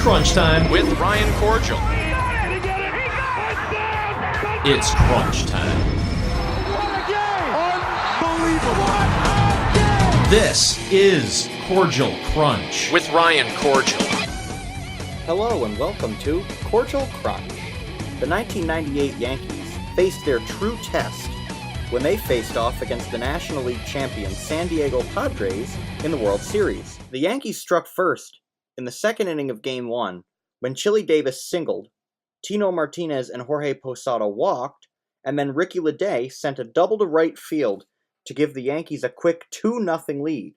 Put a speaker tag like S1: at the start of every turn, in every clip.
S1: crunch time
S2: with Ryan Kordziel.
S1: It's crunch time. This is Kordziel Krunch
S2: with Ryan Kordziel.
S3: Hello and welcome to Kordziel Krunch. The 1998 Yankees faced their true test when they faced off against the National League champion San Diego Padres in the World Series. The Yankees struck first in the second inning of Game 1 when Chili Davis singled, Tino Martinez and Jorge Posada walked, and then Ricky Ledee sent a double to right field to give the Yankees a quick 2-0 lead.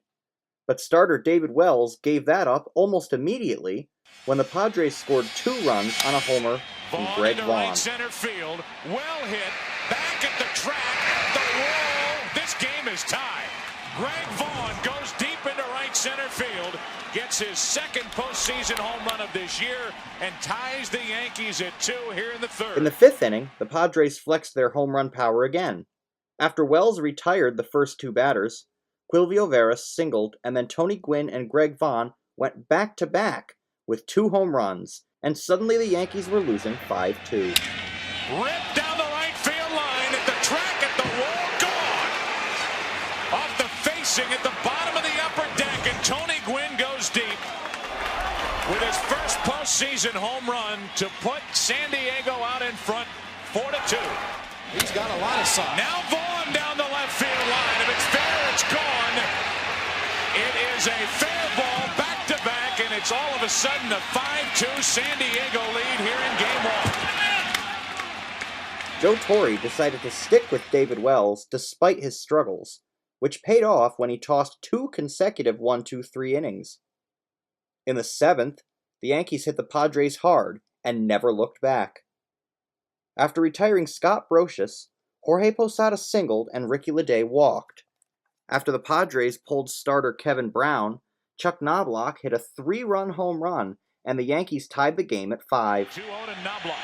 S3: But starter David Wells gave that up almost immediately when the Padres scored 2 runs on a homer from Greg Vaughn.
S4: Right center field, well hit, back at the track, at the wall. This game is tied. Greg Vaughn goes deep into right center field, gets his second postseason home run of this year, and ties the Yankees at 2 here in the third.
S3: In the 5th inning, the Padres flexed their home run power again. After Wells retired the first 2 batters, Quilvio Veras singled, and then Tony Gwynn and Greg Vaughn went back-to-back with 2 home runs, and suddenly the Yankees were losing 5-2.
S4: Ripped down the right field line at the track, at the wall, gone! Off the facing at the bottom of the upper deck, and Tony Gwynn goes deep with his first postseason home run to put San Diego out in front 4-2.
S5: He's got a lot of size.
S4: Now Vaughn down the left field line. If it's fair, it's gone. It is a fair ball back-to-back, and it's all of a sudden a 5-2 San Diego lead here in Game 1.
S3: Joe Torre decided to stick with David Wells despite his struggles, which paid off when he tossed 2 consecutive 1-2-3 innings. In the 7th, the Yankees hit the Padres hard and never looked back. After retiring Scott Brocious, Jorge Posada singled and Ricky Ledee walked. After the Padres pulled starter Kevin Brown, Chuck Knobloch hit a 3-run home run, and the Yankees tied the game at 5.
S4: 2-0 to Knobloch.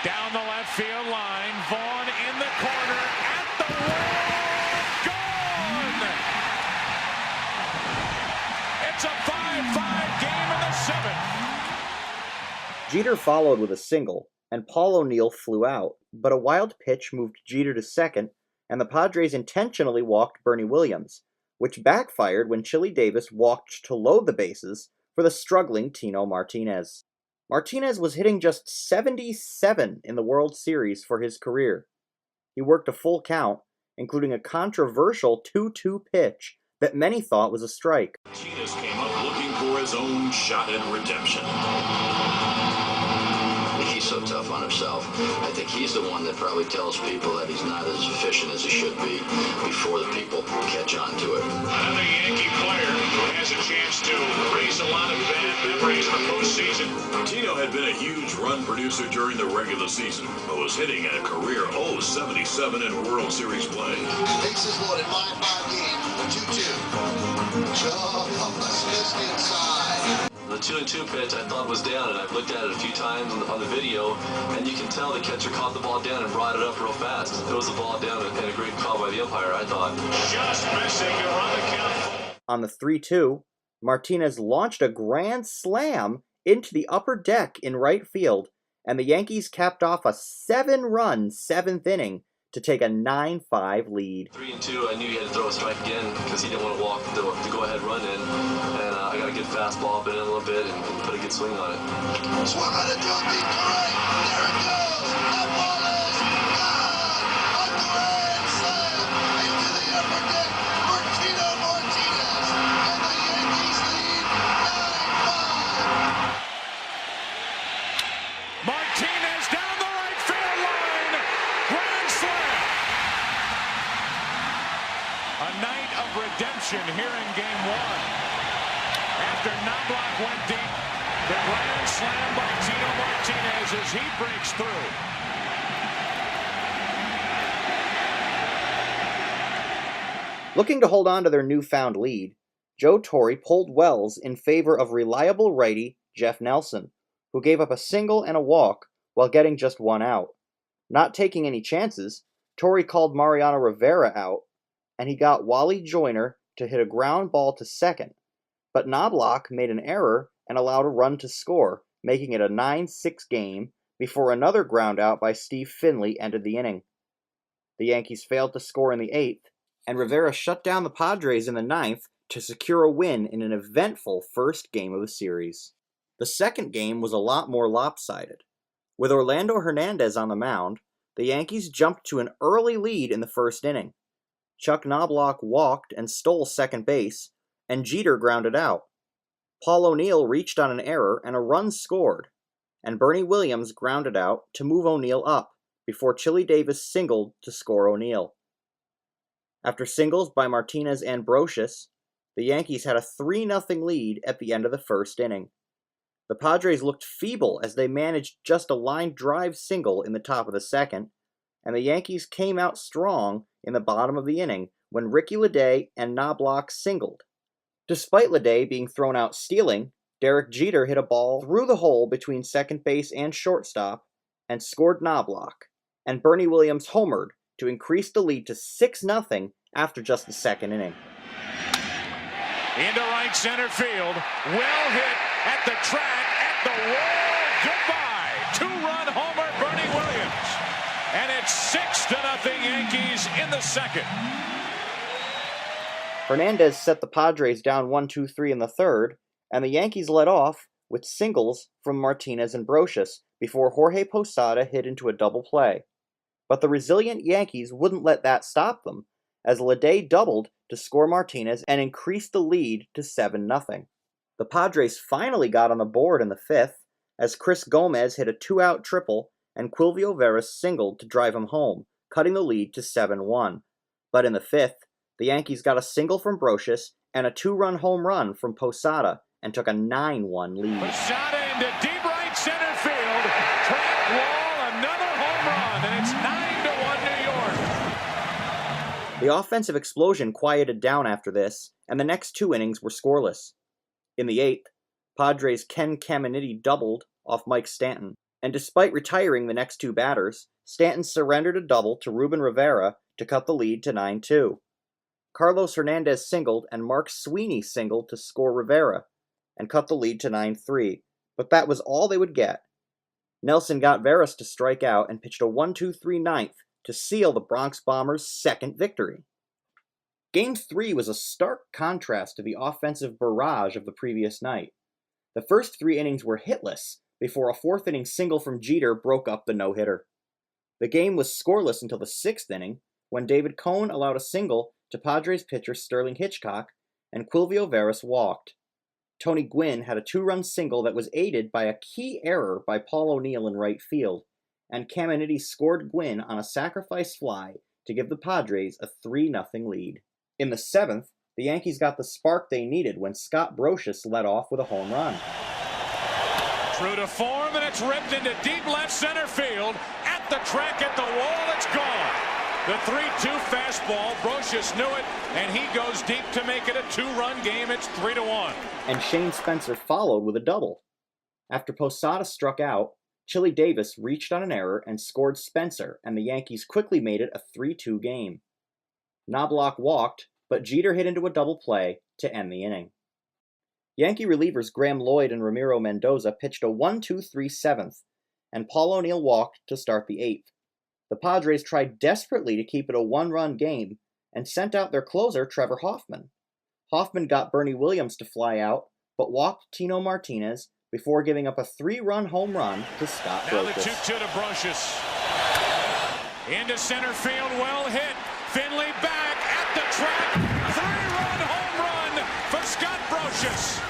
S4: Down the left field line, Vaughn in the corner, at the wall, gone! It's a 5-5 game in the 7th.
S3: Jeter followed with a single, and Paul O'Neill flew out, but a wild pitch moved Jeter to second, and the Padres intentionally walked Bernie Williams, which backfired when Chili Davis walked to load the bases for the struggling Tino Martinez. Martinez was hitting just 77 in the World Series for his career. He worked a full count, including a controversial 2-2 pitch that many thought was a strike.
S6: Martinez came up looking for his own shot at redemption.
S7: He's so tough on himself. I think he's the one that probably tells people that he's not as efficient as he should be before the people catch on to it.
S6: Another Yankee player who has a chance to raise a lot of bad memories in the postseason. Tino had been a huge run producer during the regular season, but was hitting a career .077 in World Series play.
S8: Bases loaded, line 5 game, 2-2. Just inside.
S9: The 2-2 pitch I thought was down, and I've looked at it a few times on the video, and you can tell the catcher caught the ball down and brought it up real fast. It was a ball down and a great call by the umpire, I thought.
S6: Just missing to run the count.
S3: On the 3-2, Martinez launched a grand slam into the upper deck in right field, and the Yankees capped off a 7-run 7th inning to take a 9-5 lead.
S9: 3-2, I knew he had to throw a strike again because he didn't want to walk the go-ahead run in, and I got a good fastball, bit in a little bit, and put a good swing on it.
S8: Swung on it, don't be great. There it goes. That ball is gone. A grand slam into the upper deck for Tino Martinez, and the Yankees lead 9-5.
S4: Martinez down the right field line, grand slam. A night of redemption here in Game 1. After Knobloch went deep, the grand slam by Tino Martinez as he breaks through.
S3: Looking to hold on to their newfound lead, Joe Torre pulled Wells in favor of reliable righty Jeff Nelson, who gave up a single and a walk while getting just 1 out. Not taking any chances, Torre called Mariano Rivera out, and he got Wally Joyner to hit a ground ball to second, but Knobloch made an error and allowed a run to score, making it a 9-6 game before another ground out by Steve Finley ended the inning. The Yankees failed to score in the 8th, and Rivera shut down the Padres in the 9th to secure a win in an eventful first game of the series. The second game was a lot more lopsided. With Orlando Hernandez on the mound, the Yankees jumped to an early lead in the first inning. Chuck Knobloch walked and stole second base, and Jeter grounded out. Paul O'Neill reached on an error and a run scored, and Bernie Williams grounded out to move O'Neill up before Chili Davis singled to score O'Neill. After singles by Martinez and Brocious, the Yankees had a 3-0 lead at the end of the first inning. The Padres looked feeble as they managed just a line drive single in the top of the second, and the Yankees came out strong in the bottom of the inning when Ricky Leday and Knobloch singled. Despite Leday being thrown out stealing, Derek Jeter hit a ball through the hole between second base and shortstop and scored Knobloch, and Bernie Williams homered to increase the lead to 6-0 after just the second inning.
S4: Into right center field, well hit at the track, at the wall, goodbye! 2-run homer, Bernie Williams, and it's 6-0 Yankees in the second.
S3: Hernandez set the Padres down 1-2-3 in the third, and the Yankees led off with singles from Martinez and Brocious before Jorge Posada hit into a double play. But the resilient Yankees wouldn't let that stop them, as Leday doubled to score Martinez and increased the lead to 7-0. The Padres finally got on the board in the fifth, as Chris Gomez hit a 2-out triple and Quilvio Veras singled to drive him home, cutting the lead to 7-1. But in the fifth, the Yankees got a single from Brocious and a 2-run home run from Posada and took a 9-1 lead.
S4: Posada into deep right center field, track wall, another home run, and it's 9-1 New York.
S3: The offensive explosion quieted down after this, and the next two innings were scoreless. In the eighth, Padres' Ken Caminiti doubled off Mike Stanton, and despite retiring the next two batters, Stanton surrendered a double to Ruben Rivera to cut the lead to 9-2. Carlos Hernandez singled and Mark Sweeney singled to score Rivera and cut the lead to 9-3, but that was all they would get. Nelson got Veras to strike out and pitched a 1-2-3 ninth to seal the Bronx Bombers' second victory. Game 3 was a stark contrast to the offensive barrage of the previous night. The first 3 innings were hitless before a fourth-inning single from Jeter broke up the no-hitter. The game was scoreless until the 6th inning, when David Cone allowed a single to Padres pitcher Sterling Hitchcock, and Quilvio Veras walked. Tony Gwynn had a 2-run single that was aided by a key error by Paul O'Neill in right field, and Caminiti scored Gwynn on a sacrifice fly to give the Padres a 3-0 lead. In the 7th, the Yankees got the spark they needed when Scott Brocious led off with a home run.
S4: True to form, and it's ripped into deep left center field. At the track, at the wall, it's gone. The 3-2 fastball, Brocious knew it, and he goes deep to make it a 2-run game. It's 3-1.
S3: And Shane Spencer followed with a double. After Posada struck out, Chili Davis reached on an error and scored Spencer, and the Yankees quickly made it a 3-2 game. Knobloch walked, but Jeter hit into a double play to end the inning. Yankee relievers Graham Lloyd and Ramiro Mendoza pitched a 1-2-3 seventh, and Paul O'Neill walked to start the 8th. The Padres tried desperately to keep it a 1-run game and sent out their closer, Trevor Hoffman. Hoffman got Bernie Williams to fly out, but walked Tino Martinez before giving up a 3-run home run to Scott Brocious.
S4: Now the 2-2 to Brocious. Into center field, well hit. Finley back at the track. 3-run home run for Scott Brocious.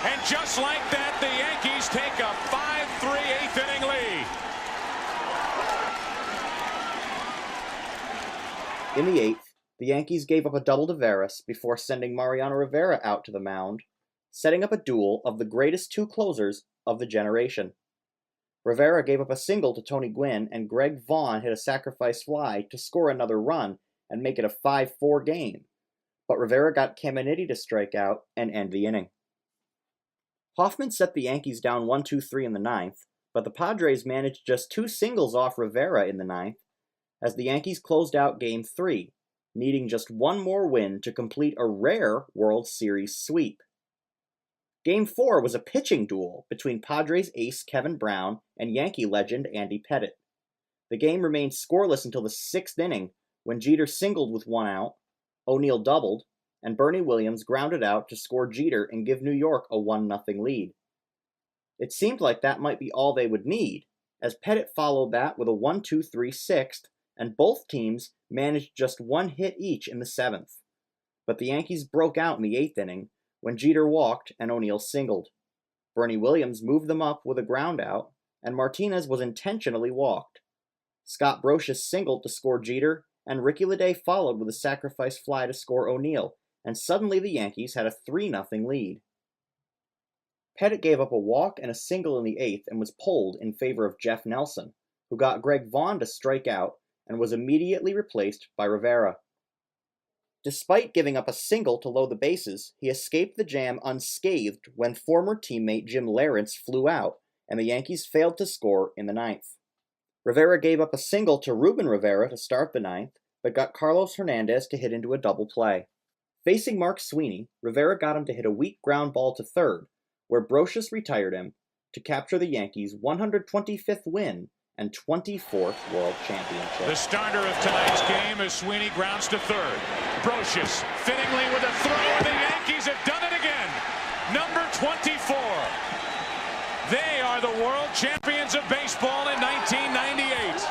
S4: And just like that, the Yankees take a 5-3 8th-inning lead.
S3: In the 8th, the Yankees gave up a double to Veras before sending Mariano Rivera out to the mound, setting up a duel of the greatest 2 closers of the generation. Rivera gave up a single to Tony Gwynn, and Greg Vaughn hit a sacrifice fly to score another run and make it a 5-4 game, but Rivera got Caminiti to strike out and end the inning. Hoffman set the Yankees down 1-2-3 in the 9th, but the Padres managed just 2 singles off Rivera in the 9th, as the Yankees closed out Game 3, needing just one more win to complete a rare World Series sweep. Game 4 was a pitching duel between Padres ace Kevin Brown and Yankee legend Andy Pettitte. The game remained scoreless until the 6th inning when Jeter singled with 1 out, O'Neill doubled, and Bernie Williams grounded out to score Jeter and give New York a 1-0 lead. It seemed like that might be all they would need, as Pettitte followed that with a 1-2-3 6th, and both teams managed just 1 hit each in the 7th. But the Yankees broke out in the 8th inning when Jeter walked and O'Neill singled. Bernie Williams moved them up with a ground out, and Martinez was intentionally walked. Scott Brocious singled to score Jeter, and Ricky Leday followed with a sacrifice fly to score O'Neill, and suddenly the Yankees had a 3-0 lead. Pettitte gave up a walk and a single in the 8th and was pulled in favor of Jeff Nelson, who got Greg Vaughn to strike out and was immediately replaced by Rivera. Despite giving up a single to load the bases, he escaped the jam unscathed when former teammate Jim Lawrence flew out, and the Yankees failed to score in the 9th. Rivera gave up a single to Ruben Rivera to start the 9th, but got Carlos Hernandez to hit into a double play. Facing Mark Sweeney, Rivera got him to hit a weak ground ball to third, where Brocious retired him to capture the Yankees' 125th win and 24th World Championship.
S4: The starter of tonight's game as Sweeney grounds to third. Brocious fittingly with a throw, and the Yankees have done it again. Number 24. They are the world champions of baseball in 1998.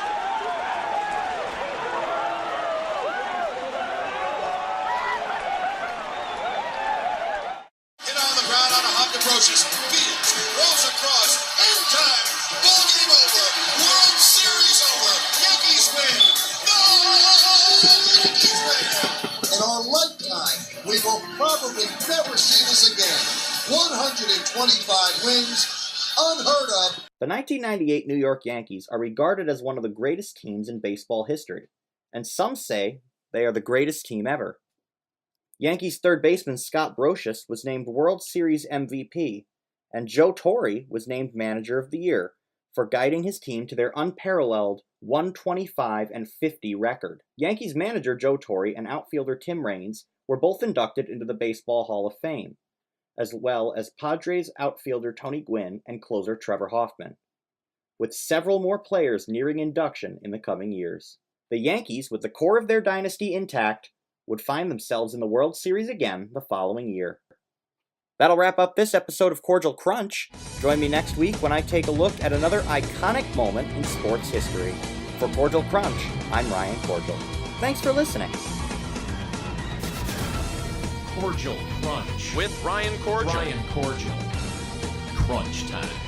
S8: Brocious fields, rolls across, end time, ball game over, World Series over, Yankees win, no! Yankees win! In our lifetime, we will probably never see this again. 125 wins, unheard of.
S3: The 1998 New York Yankees are regarded as one of the greatest teams in baseball history, and some say they are the greatest team ever. Yankees third baseman Scott Brocious was named World Series MVP, and Joe Torre was named Manager of the Year for guiding his team to their unparalleled 125-50 record. Yankees manager Joe Torre and outfielder Tim Raines were both inducted into the Baseball Hall of Fame, as well as Padres outfielder Tony Gwynn and closer Trevor Hoffman, with several more players nearing induction in the coming years. The Yankees, with the core of their dynasty intact, would find themselves in the World Series again the following year. That'll wrap up this episode of Kordziel Krunch. Join me next week when I take a look at another iconic moment in sports history. For Kordziel Krunch, I'm Ryan Kordziel. Thanks for listening.
S1: Kordziel Krunch.
S2: With Ryan Kordziel.
S1: Ryan Kordziel. Crunch time.